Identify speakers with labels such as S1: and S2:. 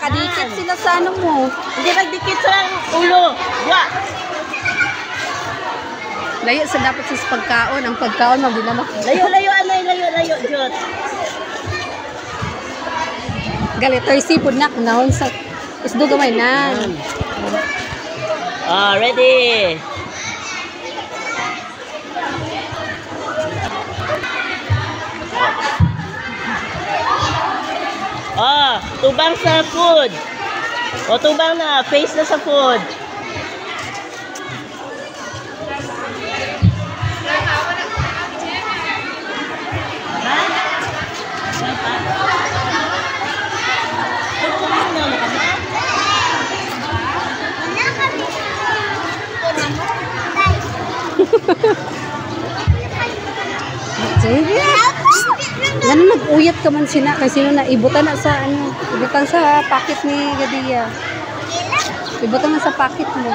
S1: nakadikit sila sa ano mo.
S2: Hindi nagdikit sa ulo. Wa.
S1: Layo sa dapat sa pagkaon. Ang pagkaon, mabdi na
S2: Layo, anay, layo, Jod.
S1: Galito yung sipod na. Kunahon sa isdo gamay na.
S2: Ready. Tubang sa food. O, tubang na. Face na sa food.
S1: Ganun nag-uyat ka man sina kasi sino na ibutan na sa ano, ibutan sa packet ni Gadia. Ibutan na sa packet mo.